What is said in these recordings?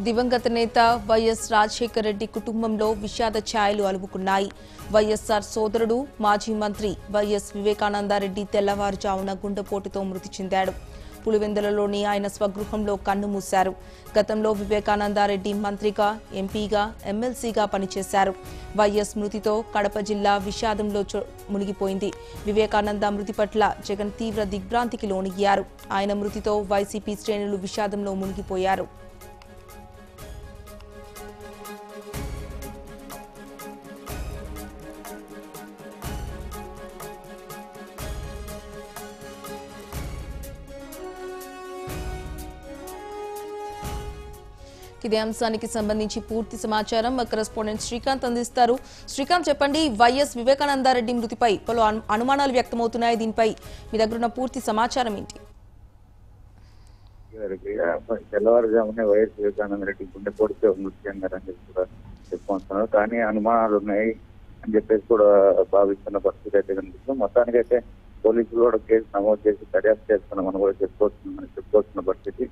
దివంగత నేత వైఎస్ రాజశేఖర రెడ్డి కుటుంబంలో విషాద ఛాయలు అలుముకున్నాయి. వైఎస్ఆర్ సోదరుడు మాజీ మంత్రి వైఎస్ వివేకానందరెడ్డి తెల్లవారుజామున గుండెపోటుతో మృతి చెందాడు. పులివెందులలోని ఆయన స్వగృహంలో కన్నుమూశారు. గతంలో వివేకానందరెడ్డి మంత్రిగా, ఎంపీగా, ఎమ్మెల్సీగా పనిచేశారు. వైఎస్ మృతితో కడప జిల్లా విషాదంలో మునిగిపోయింది. వివేకానంద మృతి పట్ల జగన్ తీవ్ర దిగ్భ్రాంతికి లోనయ్యారు. ఆయన మృతితో వైసీపీ శ్రేణులు విషాదంలో మునిగిపోయారు. ఇదే అంశానికి సంబంధించి పూర్తి సమాచారం మా కరెస్పాండెంట్ శ్రీకాంత్ అందిస్తారు. శ్రీకాంత్, చెప్పండి, వైఎస్ వివేకానందరెడ్డి మృతిపై పలు అనుమానాలు వ్యక్తమవుతున్నాయి. దీనిపై మీ దగ్గర ఉన్న పూర్తి సమాచారం ఏంటి? తెల్లవారుజామునే వైఎస్ వివేకానందరెడ్డి గుండెపోటుతో మృతి చెందారని చెప్పి కూడా చెప్పుకుంటున్నారు. కానీ అనుమానాలు ఉన్నాయి అని చెప్పేసి కూడా భావిస్తున్న పరిస్థితి అయితే కనిపిస్తుంది. మొత్తానికైతే పోలీసులు కూడా కేసు నమోదు చేసి దర్యాప్తు చేస్తున్నామని కూడా చెప్పుకోవాల్సిన పరిస్థితి.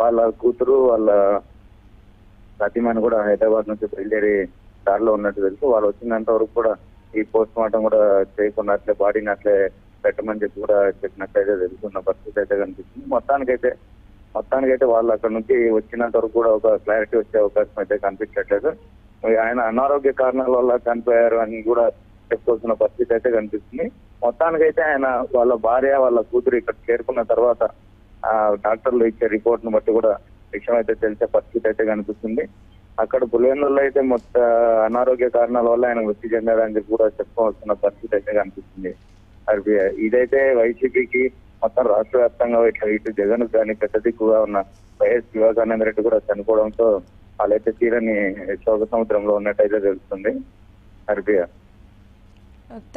వాళ్ళ కూతురు, వాళ్ళ సతీమణి కూడా హైదరాబాద్ నుంచి బయలుదేరి దారిలో ఉన్నట్టు తెలుసు. వాళ్ళు వచ్చినంత వరకు కూడా ఈ పోస్ట్ మార్టం కూడా చేయకుండా అట్లే బాడీని అట్లే పెట్టమని చెప్పి కూడా చెప్పినట్లయితే తెలుసుకున్న పరిస్థితి అయితే కనిపిస్తుంది. మొత్తానికైతే వాళ్ళు అక్కడ నుంచి వచ్చినంత వరకు కూడా ఒక క్లారిటీ వచ్చే అవకాశం అయితే కనిపించట్లేదు. ఆయన అనారోగ్య కారణాల వల్ల చనిపోయారు అని కూడా చెప్పుకోవాల్సిన పరిస్థితి అయితే కనిపిస్తుంది. మొత్తానికైతే ఆయన వాళ్ళ భార్య, వాళ్ళ కూతురు ఇక్కడ చేరుకున్న తర్వాత డాక్టర్లు ఇచ్చే రిపోర్ట్ ను బట్టి కూడా విషయం అయితే తెలిసే పరిస్థితి అయితే కనిపిస్తుంది. అక్కడ పులివెందులలో అయితే మొత్తం అనారోగ్య కారణాల వల్ల ఆయన మృతి చెందారని చెప్పి కూడా చెప్పుకోవాల్సిన పరిస్థితి అయితే కనిపిస్తుంది. ఇదైతే వైసీపీకి మొత్తం రాష్ట్ర వ్యాప్తంగా ఇటు జగన్ కానీ పెద్ద దిక్కుగా ఉన్న వైఎస్ వివేకానందరెడ్డి కూడా చనిపోవడంతో వాళ్ళైతే తీరని శోక సముద్రంలో ఉన్నట్టయితే తెలుస్తుంది.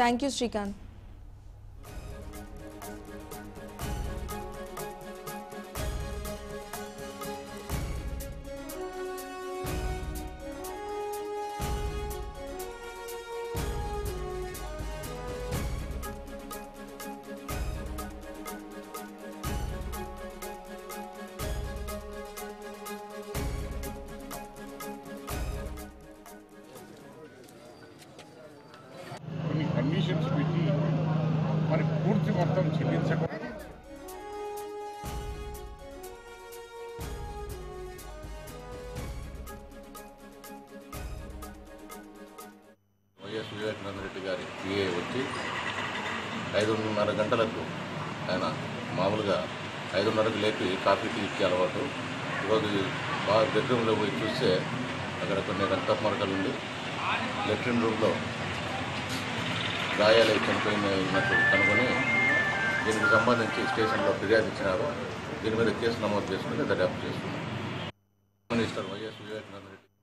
Thank you Srikanth. కండిషన్స్ పెట్టి మరి పూర్తి మొత్తం చెల్లించకుండా వైఎస్ వివేకానందరెడ్డి గారి పిఏ వచ్చి 5:30 గంటలకు ఆయన మామూలుగా 5:30కు లేపి కాఫీ టీ ఇచ్చే అలవాటు. ఈరోజు బాగా బెడ్రూమ్లో పోయి చూస్తే అక్కడ కొన్ని రక్త మరకలు ఉండి లెట్రిన్ రూమ్లో గాయాలు చనిపోయినట్టు కనుగొని దీనికి సంబంధించి స్టేషన్లో ఫిర్యాదు ఇచ్చినారు. దీని మీద కేసు నమోదు చేసుకుని దర్యాప్తు చేస్తున్నారు. Minister YS Vivekananda Reddy